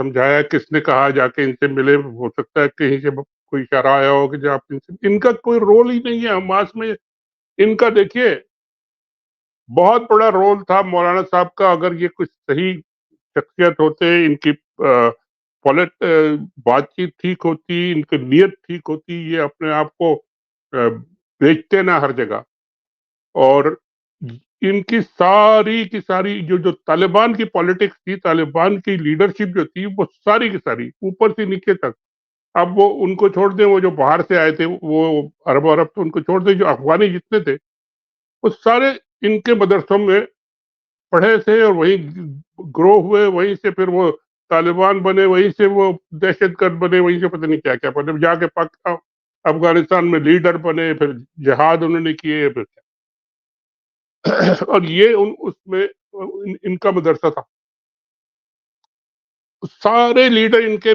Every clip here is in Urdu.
سمجھایا, کس نے کہا جا کے ان سے ملے, ہو سکتا ہے کہیں سے کوئی اشارہ آیا ہو کہ جو آپ ان کا کوئی رول ہی نہیں ہے حماس میں. ان کا دیکھیے بہت بڑا رول تھا مولانا صاحب کا. اگر یہ کچھ صحیح شخصیت ہوتے, ان کی بات چیت ٹھیک ہوتی, ان کی نیت ٹھیک ہوتی, یہ اپنے آپ کو بیچتے نہ ہر جگہ. اور ان کی ساری جو طالبان کی پالیٹکس تھی, طالبان کی لیڈرشپ جو تھی, وہ ساری کی ساری اوپر سے نیچے تک, اب وہ ان کو چھوڑ دیں, وہ جو باہر سے آئے تھے وہ عرب تو ان کو چھوڑ دیں, جو افغانی جتنے تھے وہ سارے ان کے مدرسوں میں پڑھے تھے اور وہیں گرو ہوئے, وہیں سے پھر وہ طالبان بنے, وہیں سے وہ دہشت گرد بنے, وہیں سے پتہ نہیں کیا کیا بنے, جا کے افغانستان میں لیڈر بنے, پھر جہاد انہوں نے کیے, پھر اور یہ اس میں ان کا مدرسہ تھا. سارے لیڈر ان کے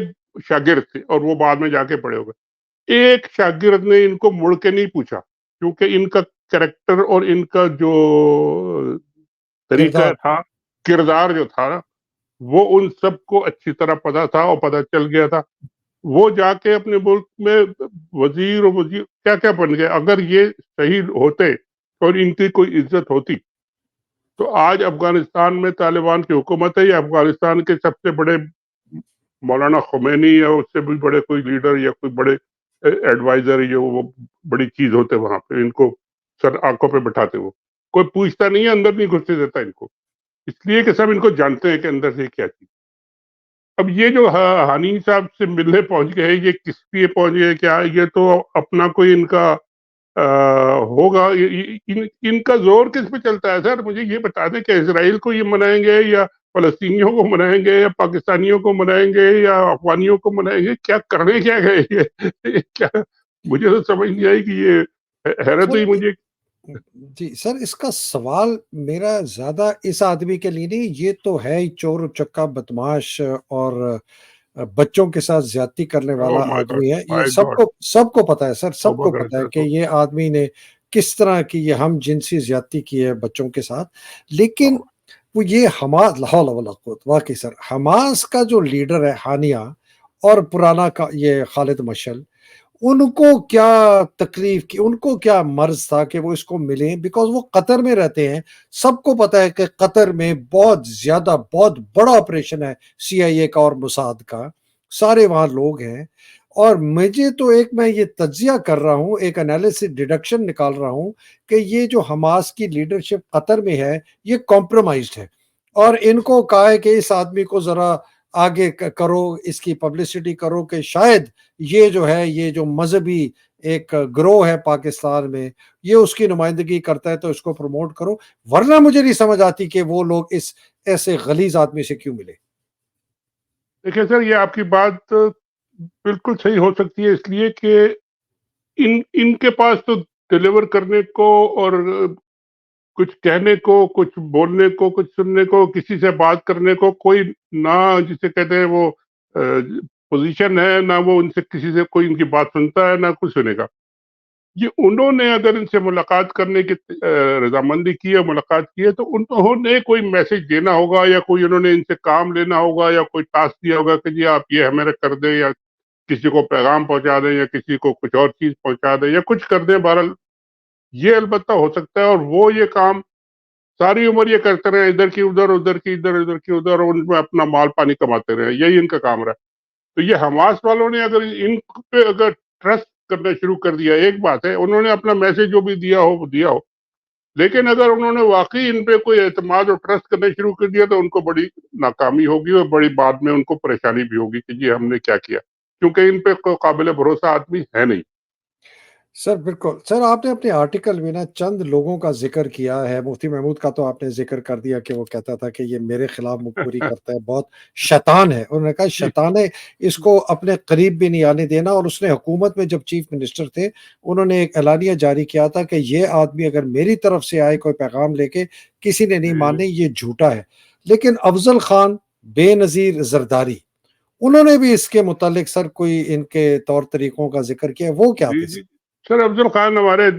شاگرد تھے اور وہ بعد میں جا کے پڑے ہو گئے. ایک شاگرد نے ان کو مڑ کے نہیں پوچھا, کیونکہ ان کا کریکٹر اور ان کا جو طریقہ تھا, کردار جو تھا نا, وہ ان سب کو اچھی طرح پتا تھا اور پتا چل گیا تھا. وہ جا کے اپنے ملک میں وزیر کیا کیا بن گئے. اگر یہ صحیح ہوتے اور ان کی کوئی عزت ہوتی تو آج افغانستان میں طالبان کی حکومت ہے, یا افغانستان کے سب سے بڑے مولانا خمینی یا اس سے بھی بڑے کوئی لیڈر یا کوئی بڑے ایڈوائزر, جو وہ بڑی چیز ہوتے وہاں پہ, ان کو سر آنکھوں پہ بٹھاتے, وہ کوئی پوچھتا نہیں ہے, اندر نہیں گھسنے دیتا ان کو, اس لیے کہ سب ان کو جانتے ہیں کہ اندر سے کیا چیز. اب یہ جو ہانی صاحب سے ملنے پہنچ گئے, یہ کس لیے پہنچ گئے, کیا یہ تو اپنا کوئی ان کا ہوگا, ان کا زور کس پہ چلتا ہے سر؟ مجھے یہ بتا دیں کہ اسرائیل کو یہ منائیں گے, یا فلسطینیوں کو منائیں گے, یا پاکستانیوں کو منائیں گے, یا افغانیوں کو منائیں گے, کیا کرنے کیا گئے یہ کیا؟ مجھے تو سمجھ نہیں آئی کہ یہ حیرت ہوئی مجھے. جی سر, اس کا سوال میرا زیادہ اس آدمی کے لیے نہیں, یہ تو ہے ہی چور و چکا بدماش اور بچوں کے ساتھ زیادتی کرنے والا آدمی ہے. یہ سب کو پتا ہے سر, سب کو پتا ہے کہ یہ آدمی نے کس طرح کی یہ ہم جنسی زیادتی کی ہے بچوں کے ساتھ. لیکن وہ یہ حماس, لاحول ولا قوت, واقعی سر حماس کا جو لیڈر ہے ہانیہ اور پرانا کا یہ خالد مشعل, ان کو کیا تکلیف کی, ان کو کیا مرض تھا کہ وہ اس کو ملیں, بیکاز وہ قطر میں رہتے ہیں. سب کو پتا ہے کہ قطر میں بہت زیادہ بہت بڑا آپریشن ہے سی آئی اے کا اور موساد کا, سارے وہاں لوگ ہیں. اور مجھے تو ایک میں یہ تجزیہ کر رہا ہوں, ایک انالیسس ڈیڈکشن نکال رہا ہوں کہ یہ جو حماس کی لیڈرشپ قطر میں ہے یہ کمپرومائزڈ ہے, اور ان کو کہا ہے کہ اس آدمی کو ذرا آگے کرو, اس کی پبلسٹی کرو کہ شاید یہ جو ہے یہ جو مذہبی ایک گروہ ہے پاکستان میں یہ اس کی نمائندگی کرتا ہے تو اس کو پروموٹ کرو. ورنہ مجھے نہیں سمجھ آتی کہ وہ لوگ اس ایسے غلیظ آدمی سے کیوں ملے. دیکھیں سر, یہ آپ کی بات بالکل صحیح ہو سکتی ہے, اس لیے کہ ان کے پاس تو ڈیلیور کرنے کو اور کچھ کہنے کو, کچھ بولنے کو, کچھ سننے کو, کسی سے بات کرنے کو کوئی نہ جسے کہتے ہیں وہ پوزیشن ہے, نہ وہ ان سے کسی سے کوئی ان کی بات سنتا ہے, نہ کچھ سنے گا. یہ انہوں نے اگر ان سے ملاقات کرنے کی رضامندی کی ہے, ملاقات کی ہے, تو انہوں نے کوئی میسج دینا ہوگا, یا کوئی انہوں نے ان سے کام لینا ہوگا, یا کوئی ٹاسک دیا ہوگا کہ جی آپ یہ ہمیں کر دیں, یا کسی کو پیغام پہنچا دیں, یا کسی کو کچھ اور چیز پہنچا دیں, یا کچھ کر دیں. بہرحال یہ البتہ ہو سکتا ہے, اور وہ یہ کام ساری عمر یہ کرتے رہے, ادھر کی ادھر, ادھر کی ادھر, ادھر کی ادھر, اور ان میں اپنا مال پانی کماتے رہے, یہی ان کا کام رہا. تو یہ حماس والوں نے اگر ان پہ اگر ٹرسٹ کرنا شروع کر دیا, ایک بات ہے انہوں نے اپنا میسج جو بھی دیا ہو وہ دیا ہو, لیکن اگر انہوں نے واقعی ان پہ کوئی اعتماد اور ٹرسٹ کرنا شروع کر دیا تو ان کو بڑی ناکامی ہوگی, اور بڑی بعد میں ان کو پریشانی بھی ہوگی کہ جی ہم نے کیا کیا, کیونکہ ان پہ کوئی قابل بھروسہ آدمی ہے نہیں. سر بالکل سر, آپ نے اپنے آرٹیکل میں نا چند لوگوں کا ذکر کیا ہے. مفتی محمود کا تو آپ نے ذکر کر دیا کہ وہ کہتا تھا کہ یہ میرے خلاف مخبری کرتا ہے, بہت شیطان ہے. انہوں نے کہا شیطان ہے, اس کو اپنے قریب بھی نہیں آنے دینا. اور اس نے حکومت میں جب چیف منسٹر تھے انہوں نے ایک اعلانیہ جاری کیا تھا کہ یہ آدمی اگر میری طرف سے آئے کوئی پیغام لے کے, کسی نے نہیں ماننے, یہ جھوٹا ہے. لیکن افضل خان, بے نظیر زرداری, انہوں نے بھی اس کے متعلق سر کوئی ان کے طور طریقوں کا ذکر کیا. وہ کیا تھے سر؟ سر افضل خان ہمارے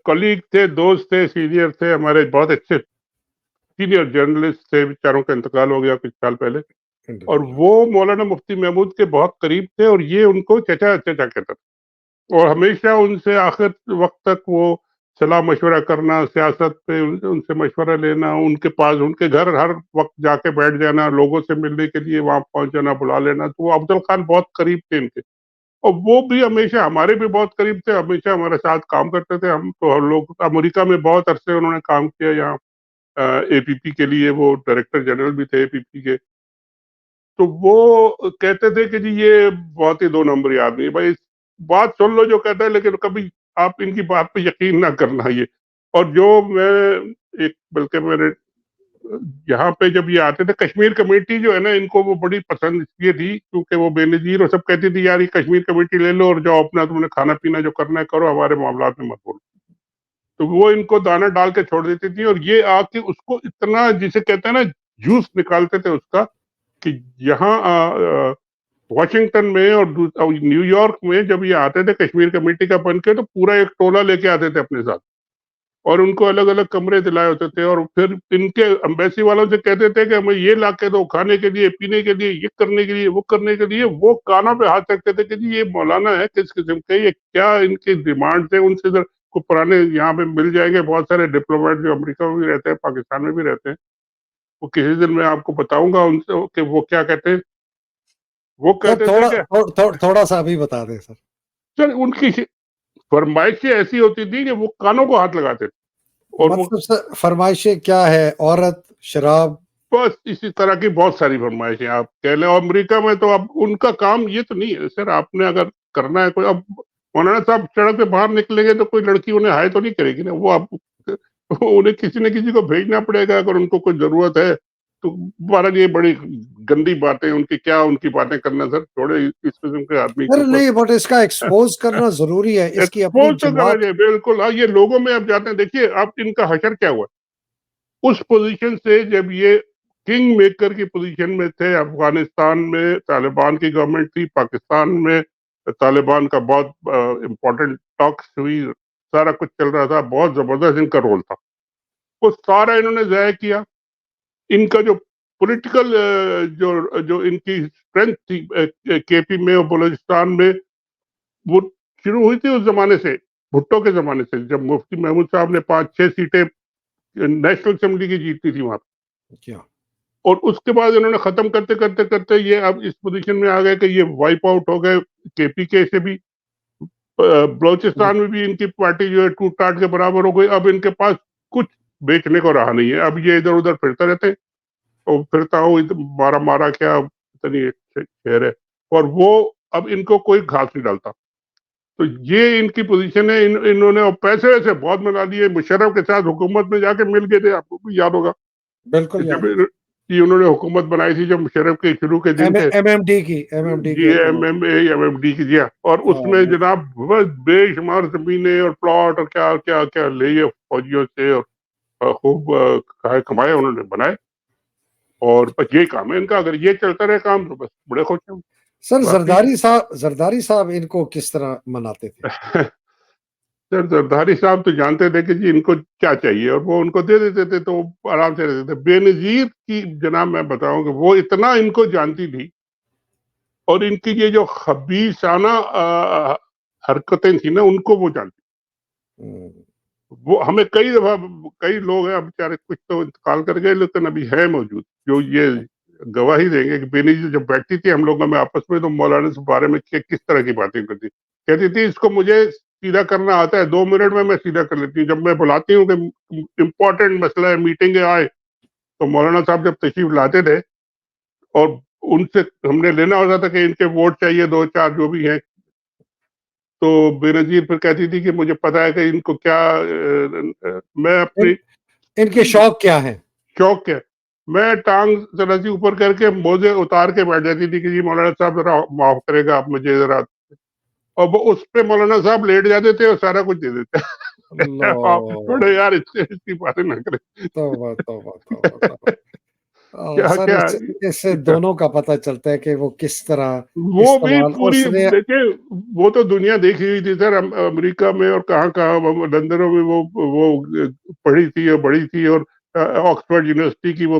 کولیگ تھے, دوست تھے, سینئر تھے, ہمارے بہت اچھے سینئر جرنلسٹ تھے, بیچاروں کا انتقال ہو گیا کچھ سال پہلے. اور انڈیویجول. وہ مولانا مفتی محمود کے بہت قریب تھے اور یہ ان کو چچا چچا کہتا تھا، اور ہمیشہ ان سے آخر وقت تک وہ صلاح مشورہ کرنا، سیاست پہ ان سے مشورہ لینا، ان کے پاس ان کے گھر ہر وقت جا کے بیٹھ جانا، لوگوں سے ملنے کے لیے وہاں پہنچ جانا، بلا لینا. تو وہ افضل خان بہت قریب تھے ان کے، اور وہ بھی ہمیشہ ہمارے بھی بہت قریب تھے، ہمیشہ ہمارے ساتھ کام کرتے تھے. ہم لوگ امریکہ میں بہت عرصے انہوں نے کام کیا، یہاں اے پی پی کے لیے وہ ڈائریکٹر جنرل بھی تھے اے پی پی کے. تو وہ کہتے تھے کہ جی یہ بہت ہی دو نمبری آدمی ہے، بھائی بات سن لو جو کہتا ہے، لیکن کبھی آپ ان کی بات پہ یقین نہ کرنا. یہ اور جو میں ایک بلکہ میں نے یہاں پہ جب یہ آتے تھے، کشمیر کمیٹی جو ہے نا، ان کو وہ بڑی پسند اس لیے تھی کیونکہ وہ بے نظیر اور سب کہتی تھی یار یہ کشمیر کمیٹی لے لو اور جاؤ اپنا تم نے کھانا پینا جو کرنا ہے کرو، ہمارے معاملات میں مت بولو. تو وہ ان کو دانا ڈال کے چھوڑ دیتی تھی، اور یہ آ کے اس کو اتنا جسے کہتے ہیں نا جوس نکالتے تھے اس کا، کہ یہاں واشنگٹن میں اور نیو یارک میں جب یہ آتے تھے کشمیر کمیٹی کا بن کے، تو پورا ایک ٹولہ لے کے آتے تھے اپنے ساتھ، اور ان کو الگ الگ کمرے دلائے ہوتے تھے، اور پھر ان کے امبیسی والوں سے کہتے تھے کہ ہمیں یہ لا کے دو کھانے کے لیے، پینے کے لیے، یہ کرنے کے لیے، وہ کرنے کے لیے. وہ کانوں پہ ہاتھ رکھتے تھے کہ جی یہ مولانا ہے کس قسم کے، یہ کیا ان کی ڈیمانڈ ہے. ان سے کو پرانے یہاں پہ مل جائیں گے بہت سارے ڈپلومیٹ جو امریکہ میں بھی رہتے ہیں، پاکستان میں بھی رہتے ہیں. وہ کسی دن میں آپ کو بتاؤں گا ان سے کہ وہ کیا کہتے ہیں. وہ سر کہتے تھے تھوڑا کہ تھوڑا سا ابھی بتا دیں سر. سر ان کی فرمائشیں ایسی ہوتی تھی کہ وہ کانوں کو ہاتھ لگاتے تھے، اور وہ مطلب سر فرمائشیں کیا ہے؟ عورت، شراب؟ بس اسی طرح کی بہت ساری فرمائشیں آپ کہہ لیں. اور امریکہ میں تو اب ان کا کام یہ تو نہیں ہے سر، آپ نے اگر کرنا ہے کوئی، اب مولانا صاحب سڑک پہ باہر نکلیں گے تو کوئی لڑکی انہیں ہائے تو نہیں کرے گی نا، وہ آپ انہیں کسی نہ کسی کو بھیجنا پڑے گا اگر ان کو کوئی ضرورت ہے. تو بہرحال یہ بڑی گندی باتیں ان کی، کیا ان کی باتیں کرنا سر، تھوڑے اس قسم کے آدمی کے سر اوپر نہیں، بٹ اس کا ایکسپوز کرنا ضروری ہے، اس کی اپنی ایکسپوز تو کرنا جماعت. چاہیے بالکل. ہاں یہ لوگوں میں اب جاتے ہیں، دیکھیے اب ان کا حشر کیا ہوا. اس پوزیشن سے جب یہ کنگ میکر کی پوزیشن میں تھے، افغانستان میں طالبان کی گورنمنٹ تھی، پاکستان میں طالبان کا بہت امپورٹنٹ ٹاکس ہوئی، سارا کچھ چل رہا تھا، بہت زبردست ان کا رول تھا. وہ سارا انہوں نے ضائع کیا. ان کا جو پولیٹیکل جو ان کی اسٹرینتھ تھی کے پی میں اور بلوچستان میں، وہ شروع ہوئی تھی اس زمانے سے، بھٹو کے زمانے سے، جب مفتی محمود صاحب نے 5-6 سیٹیں نیشنل اسمبلی کی جیتنی تھی وہاں. کیا اور اس کے بعد انہوں نے ختم کرتے کرتے کرتے یہ اب اس پوزیشن میں آ گئے کہ یہ وائپ آؤٹ ہو گئے کے پی کے سے بھی. بلوچستان میں بھی ان کی پارٹی جو ہے ٹوٹ ٹاٹ کے برابر ہو گئی. اب ان کے پاس کچھ بیچنے کو رہا نہیں ہے. اب یہ ادھر ادھر پھرتے رہتے ہیں، اور پھرتا ہوں مارا مارا کیا اتنی شہر ہے، اور وہ اب ان کو کوئی گھاس نہیں ڈالتا. تو یہ ان کی پوزیشن ہے. انہوں نے پیسے ویسے بہت ملا لیے، مشرف کے ساتھ حکومت میں جا کے مل گئے تھے، آپ کو بھی یاد ہوگا بالکل جب یاد ہے. انہوں نے حکومت بنائی تھی، جب مشرف کے شروع کے دن تھے، ایم ایم ڈی کی جی حکومت. ایم ایم ڈی کی دیا، اور اس میں جناب بس بے شمار زمینیں اور پلاٹ اور کیا کیا کیا لیے فوجیوں سے، اور خوب کمائے انہوں نے، بنائے. اور بس یہی کام ہے ان کا. اگر یہ چلتا رہے کام تو بس بڑے خوش ہیں. سر باقی زرداری صاحب ان کو کس طرح مناتے تھے؟ سر زرداری صاحب تو جانتے تھے کہ جی ان کو کیا چاہیے، اور وہ ان کو دے دیتے تھے، تو آرام سے رہتے تھے. بے نظیر کی جناب میں بتاؤں کہ وہ اتنا ان کو جانتی تھی، اور ان کی یہ جو خبیثانہ حرکتیں تھیں نا، ان کو وہ جانتی. وہ ہمیں کئی دفعہ، کئی لوگ ہیں اب بیچارے، کچھ تو انتقال کر گئے لیکن ابھی ہے موجود، جو یہ گواہی دیں گے کہ بے نظیر جب بیٹھتی تھی ہم لوگوں میں آپس میں، تو مولانا کے بارے میں کس طرح کی باتیں کرتی. کہتی تھی اس کو مجھے سیدھا کرنا آتا ہے، 2 منٹ میں سیدھا کر لیتی ہوں. جب میں بلاتی ہوں کہ امپورٹنٹ مسئلہ ہے، میٹنگ آئے، تو مولانا صاحب جب تشریف لاتے تھے، اور ان سے ہم نے لینا ہوتا تھا کہ ان کے ووٹ چاہیے 2-4 جو بھی ہیں، تو بے نظیر پھر کہتی تھی کہ مجھے پتا ہے کہ ان کو کیا، میں اپنی ان کے شوق کیا ہیں؟ شوق ہے. میں ٹانگ ذرا سی اوپر کر کے موزے اتار کے بیٹھ جاتی تھی کہ جی مولانا صاحب ذرا معاف کرے گا آپ مجھے ذرا، اور وہ اس پہ مولانا صاحب لیٹ جاتے تھے اور سارا کچھ دے دیتے. آپ اللہ، تھوڑے یار اس کی باتیں نہ کریں. توبہ توبہ توبہ توبہ. کیا سر کیا اس سے دونوں کا پتہ چلتا ہے کہ وہ کس طرح وہ بھی استعمال پوری، اس نے. دیکھیں وہ تو دنیا دیکھی ہوئی تھی سر، امریکہ میں اور کہاں کہاں، لندنوں میں وہ پڑھی تھی اور بڑھی تھی، اور آکسفورڈ یونیورسٹی کی وہ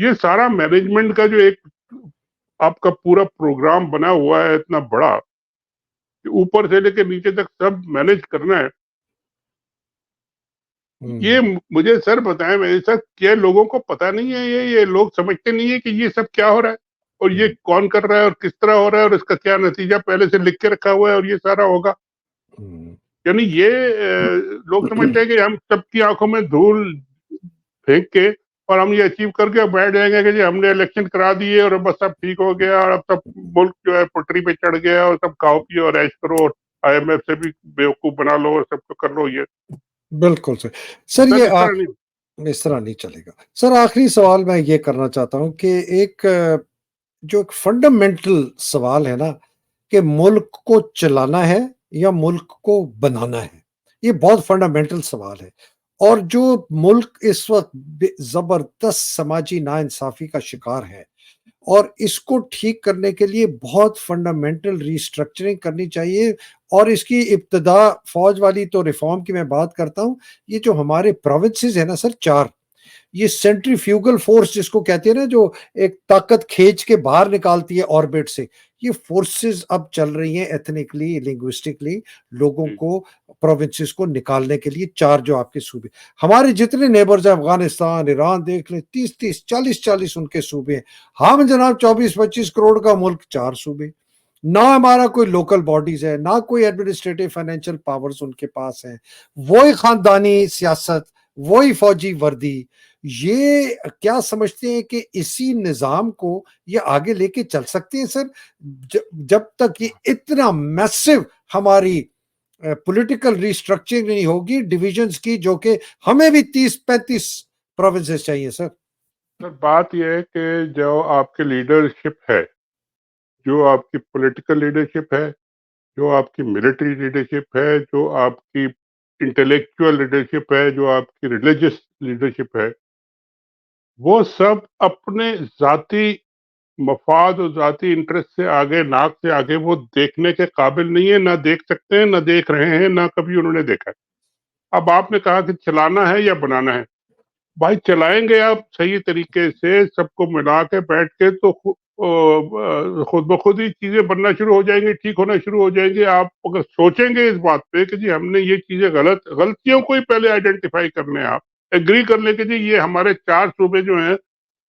یہ سارا مینجمنٹ کا جو ایک آپ کا پورا پروگرام بنا ہوا ہے اتنا بڑا کہ اوپر سے لے کے نیچے تک سب مینج کرنا ہے. یہ مجھے سر بتائیں میرے ساتھ کیا لوگوں کو پتا نہیں ہے, یہ لوگ سمجھتے نہیں ہے کہ یہ سب کیا ہو رہا ہے اور یہ کون کر رہا ہے اور کس طرح ہو رہا ہے اور اس کا کیا نتیجہ پہلے سے لکھ کے رکھا ہوا ہے اور یہ سارا ہوگا. یعنی یہ لوگ سمجھتے ہیں کہ ہم سب کی آنکھوں میں دھول پھینک کے اور ہم یہ اچیو کر کے بیٹھ جائیں گے کہ جی ہم نے الیکشن کرا دیے اور بس سب ٹھیک ہو گیا اور اب سب ملک جو ہے پٹری پہ چڑھ گیا اور سب کھاؤ پیو اور عیش کرو اور IMF سے بھی بیوقوف بنا لو اور سب کو کر لو. یہ بالکل سر. سر سر یہ اس طرح نہیں. اس طرح نہیں چلے گا. سر آخری سوال میں یہ کرنا چاہتا ہوں کہ ایک جو ایک فنڈامنٹل سوال ہے نا کہ ملک کو چلانا ہے یا ملک کو بنانا ہے, یہ بہت فنڈامنٹل سوال ہے. اور جو ملک اس وقت زبردست سماجی ناانصافی کا شکار ہے اور اس کو ٹھیک کرنے کے لیے بہت فنڈامنٹل ریسٹرکچرنگ کرنی چاہیے. اور اس کی ابتدا فوج والی تو ریفارم کی میں بات کرتا ہوں. یہ جو ہمارے پروونسز ہیں نا سر 4, یہ سینٹریفیوگل فورس جس کو کہتے ہیں نا, جو ایک طاقت کھینچ کے باہر نکالتی ہے آربٹ سے, یہ فورسز اب چل رہی ہیں ایتھنکلی لنگوسٹکلی لوگوں کو پروونسز کو نکالنے کے لیے. 4 جو آپ کے صوبے, ہمارے جتنے نیبرز ہیں افغانستان ایران دیکھ لیں, 30 40 ان کے صوبے ہیں. ہم جناب 24-25 کروڑ کا ملک, 4 صوبے. نہ ہمارا کوئی لوکل باڈیز ہے, نہ کوئی ایڈمنسٹریٹو فائنینشیل پاورز ان کے پاس ہیں. وہی خاندانی سیاست, وہی فوجی وردی. یہ کیا سمجھتے ہیں کہ اسی نظام کو یہ آگے لے کے چل سکتے ہیں سر, جب تک یہ اتنا میسو ہماری پولیٹیکل ریسٹرکچرنگ نہیں ہوگی ڈویژنز کی, جو کہ ہمیں بھی 30-35 پروونسز چاہیے سر. سر بات یہ ہے کہ جو آپ کے لیڈرشپ ہے, جو آپ کی پولیٹیکل لیڈرشپ ہے, جو آپ کی ملٹری لیڈرشپ ہے, جو آپ کی انٹلیکچوئل لیڈرشپ ہے, جو آپ کی ریلیجس لیڈرشپ ہے, وہ سب اپنے ذاتی مفاد اور ذاتی انٹرسٹ سے آگے, ناک سے آگے وہ دیکھنے کے قابل نہیں ہے, نہ دیکھ سکتے ہیں, نہ دیکھ رہے ہیں, نہ کبھی انہوں نے دیکھا ہے. اب آپ نے کہا کہ چلانا ہے یا بنانا ہے. بھائی چلائیں گے آپ صحیح طریقے سے سب کو ملا کے بیٹھ کے تو خود بخود ہی چیزیں بننا شروع ہو جائیں گی, ٹھیک ہونا شروع ہو جائیں گے. آپ اگر سوچیں گے اس بات پہ کہ جی ہم نے یہ چیزیں غلطیوں کو ہی پہلے آئیڈینٹیفائی کرنے, آپ ایگری کر لیں کہ جی یہ ہمارے 4 صوبے جو ہیں,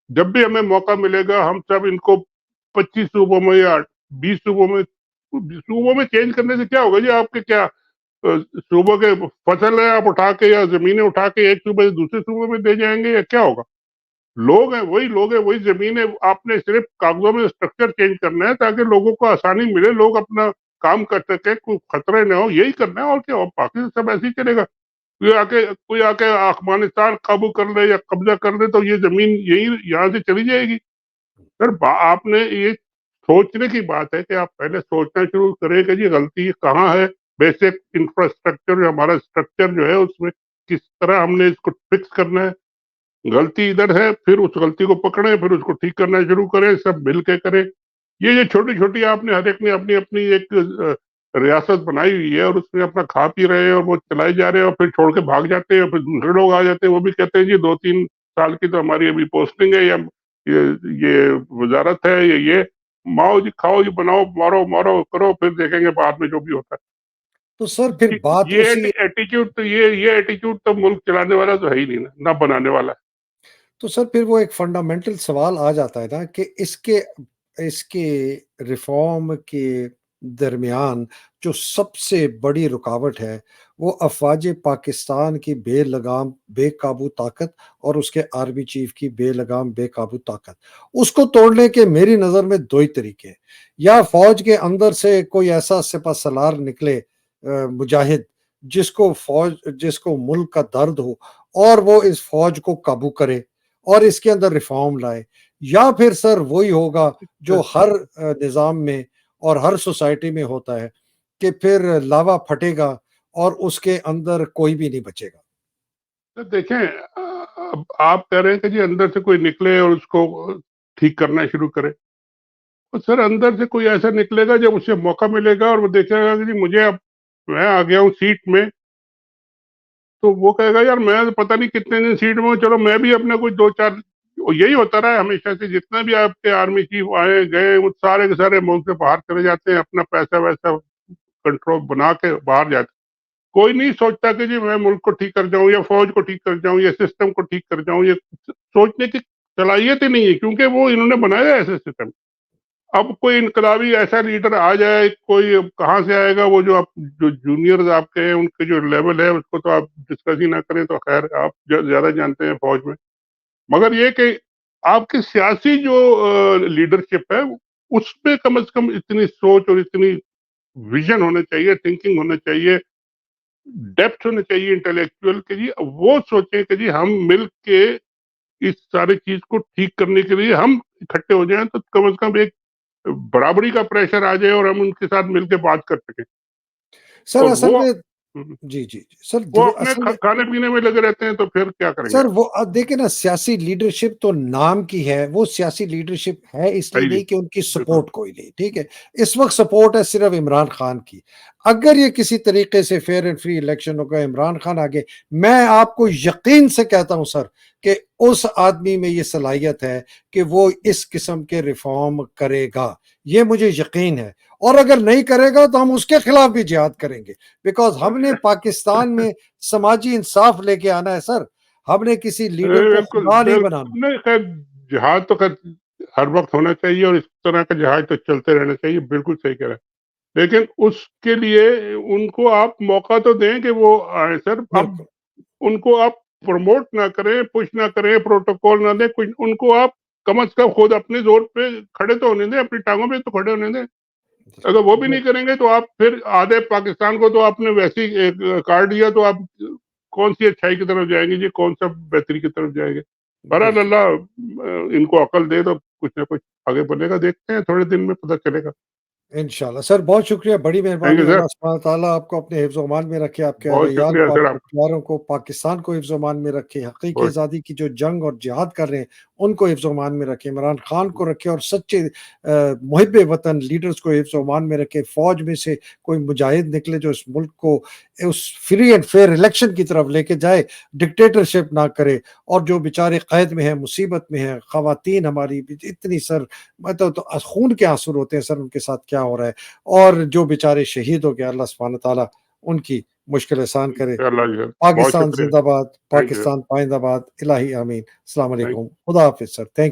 جب بھی ہمیں موقع ملے گا ہم سب ان کو 25 صوبوں میں یا 20 صوبوں میں چینج کرنے سے کیا ہوگا جی. آپ کے کیا صوبوں کے فصل ہے, آپ اٹھا کے یا زمینیں اٹھا کے ایک صوبے سے دوسرے صوبے میں دے جائیں گے یا کیا ہوگا؟ لوگ ہیں وہی زمین ہے, آپ نے صرف کاغذوں میں اسٹرکچر چینج کرنا ہے تاکہ لوگوں کو آسانی ملے, لوگ اپنا کام کر سکے, کوئی خطرے نہ ہو, یہی کرنا ہے. اور کیا, باقی سب ایسے ہی چلے گا. کوئی آ کے افغانستان قابو کر لے یا قبضہ کر لے تو یہ زمین یہاں سے چلی جائے گی. سر آپ نے یہ سوچنے کی بات ہے کہ آپ پہلے سوچنا شروع کریں کہ جی غلطی کہاں ہے. بیسک انفراسٹرکچر, ہمارا اسٹرکچر جو ہے اس میں کس طرح ہم نے اس کو فکس کرنا ہے. غلطی ادھر ہے, پھر اس غلطی کو پکڑیں, پھر اس کو ٹھیک کرنا شروع کریں, سب مل کے کریں. یہ چھوٹی چھوٹی آپ نے ہر ایک نے اپنی اپنی ایک ریاست بنائی ہوئی ہے اور اس میں اپنا کھا پی رہے ہیں اور وہ چلائے جا رہے ہیں اور پھر چھوڑ کے بھاگ جاتے ہیں. پھر دوسرے لوگ آ جاتے ہیں, وہ بھی کہتے ہیں جی 2-3 سال کی تو ہماری ابھی پوسٹنگ ہے یا یہ وزارت ہے, یہ ماؤ جی, کھاؤ جی, بناؤ, مارو کرو, پھر دیکھیں گے بعد میں جو بھی ہوتا ہے. تو سر پھر بات یہ اسی, ایٹیچیوڈ تو یہ ایٹیچیوڈ تو ملک چلانے والا تو ہے ہی نہیں, نہ بنانے والا. تو سر پھر وہ ایک فنڈامنٹل سوال آ جاتا ہے نا کہ اس کے ریفارم کے درمیان جو سب سے بڑی رکاوٹ ہے وہ افواج پاکستان کی بے لگام بے قابو طاقت اور اس کے آرمی چیف کی بے لگام بے قابو طاقت. اس کو توڑنے کے میری نظر میں 2 ہی طریقے ہیں. یا فوج کے اندر سے کوئی ایسا سپہ سالار نکلے, مجاہد, جس کو ملک کا درد ہو اور وہ اس فوج کو قابو کرے اور اس کے اندر ریفارم لائے. یا پھر سر وہی ہوگا جو ہر نظام میں اور ہر سوسائٹی میں ہوتا ہے کہ پھر لاوا پھٹے گا اور اس کے اندر کوئی بھی نہیں بچے گا. دیکھیں, آپ کہہ رہے ہیں کہ جی اندر سے کوئی نکلے اور اس کو ٹھیک کرنا شروع کرے. اور سر اندر سے کوئی ایسا نکلے گا جب اسے موقع ملے گا اور وہ دیکھے گا کہ جی مجھے اب میں آ گیا ہوں سیٹ میں, تو وہ کہے گا یار میں پتہ نہیں کتنے دن سیٹ میں ہوں, چلو میں بھی اپنے کوئی 2-4 یہی ہوتا رہا ہے ہمیشہ سے، جتنے بھی آپ کے آرمی چیف آئے گئے وہ سارے کے سارے ملک سے باہر چلے جاتے ہیں، اپنا پیسہ ویسا کنٹرول بنا کے باہر جاتے ہیں۔ کوئی نہیں سوچتا کہ جی میں ملک کو ٹھیک کر جاؤں یا فوج کو ٹھیک کر جاؤں یا سسٹم کو ٹھیک کر جاؤں، یہ سوچنے کی صلاحیت ہی نہیں ہے، کیونکہ وہ انہوں نے بنایا ہے ایسے سسٹم۔ اب کوئی انقلابی ایسا لیڈر آ جائے، کوئی کہاں سے آئے گا، وہ جو جونیئرز آپ کے ہیں ان کے جو لیول ہے اس کو تو آپ ڈسکس ہی نہ کریں، تو خیر آپ زیادہ جانتے ہیں فوج میں۔ مگر یہ کہ آپ کی سیاسی جو لیڈرشپ ہے اس پہ کم از کم اتنی سوچ اور اتنی ویژن ہونا چاہیے، تھنکنگ ہونا چاہیے، ڈیپتھ ہونا چاہیے انٹلیکچوئل کہ جی وہ سوچیں کہ جی ہم مل کے اس ساری چیز کو ٹھیک کرنے کے لیے ہم اکٹھے ہو جائیں، تو کم از کم ایک برابری کا پریشر آ جائے اور ہم ان کے ساتھ مل کے بات کر سکیں۔ سر اور اصل میں جی جی سر وہ اپنے اصل میں کھانے پینے میں لگے رہتے ہیں، تو پھر کیا کریں گے سر آپ؟ وہ اب دیکھیں نا، سیاسی لیڈرشپ تو نام کی ہے، وہ سیاسی لیڈرشپ ہے اس لیے صحیح نہیں کہ ان کی بالکل سپورٹ کوئی نہیں، ٹھیک ہے۔ اس وقت سپورٹ ہے صرف عمران خان کی۔ اگر یہ کسی طریقے سے فیئر اینڈ فری الیکشن ہوگا، عمران خان آگے، میں آپ کو یقین سے کہتا ہوں سر کہ اس آدمی میں یہ صلاحیت ہے کہ وہ اس قسم کے ریفارم کرے گا، یہ مجھے یقین ہے۔ اور اگر نہیں کرے گا تو ہم اس کے خلاف بھی جہاد کریں گے، بیکاز ہم نے پاکستان میں سماجی انصاف لے کے آنا ہے سر، ہم نے کسی لیڈر کو بالکل خدا نہیں بنانا۔ بالکل نہیں، خیر جہاد تو خیر ہر وقت ہونا چاہیے، اور اس طرح کا جہاد تو چلتے رہنا چاہیے، بالکل صحیح کہہ رہے ہیں، لیکن اس کے لیے ان کو آپ موقع تو دیں کہ وہ آئیں سر۔ اب بالکل ان کو آپ پروموٹ نہ کریں، پش نہ کریں، پروٹوکول نہ دیں کچھ، ان کو آپ کم از کم خود اپنے زور پہ کھڑے تو ہونے دیں، اپنی ٹانگوں پہ تو کھڑے ہونے دیں۔ اگر وہ بھی نہیں کریں گے تو آپ پھر آدھے پاکستان کو تو آپ نے ویسے ہی ایک کارڈ دیا، تو آپ کون سی اچھائی کی طرف جائیں گے جی، کون سا بہتری کی طرف جائیں گے؟ بہرحال بالکل اللہ ان کو عقل دے تو کچھ نہ کچھ آگے بنے گا، دیکھتے ہیں تھوڑے دن میں پتہ چلے گا۔ انشاءاللہ سر، بہت شکریہ، بڑی تھینک مہربانی، یو سر، اللہ سبحانہ تعالیٰ آپ کو اپنے حفظ و امان میں رکھے، آپ کے اہل بہت عیال شکریہ کو، آپ سر کے آپ پیاروں کو، پاکستان کو حفظ و امان میں رکھے، حقیقی بہت آزادی کی جو جنگ اور جہاد کر رہے ہیں ان کو حفظ و امان میں رکھے، عمران خان کو رکھے، اور سچے محب وطن لیڈرز کو حفظ و امان میں رکھے، فوج میں سے کوئی مجاہد نکلے جو اس ملک کو اس فری اینڈ فیئر الیکشن کی طرف لے کے جائے، ڈکٹیٹرشپ نہ کرے۔ اور جو بیچارے قید میں ہیں، مصیبت میں ہیں، خواتین ہماری اتنی سر، مطلب تو خون کے آنسو ہوتے ہیں سر ان کے ساتھ کیا ہو رہا ہے، اور جو بیچارے شہید ہو گئے، اللہ سبحانہ تعالیٰ ان کی مشکل آسان کرے۔ اللہ جی سر، بہت پاکستان شکریہ، زندہ باد، تھینک یو۔ پاکستان پائندہ باد، الہی آمین۔ السلام تھینک علیکم، خدا حافظ سر، تھینک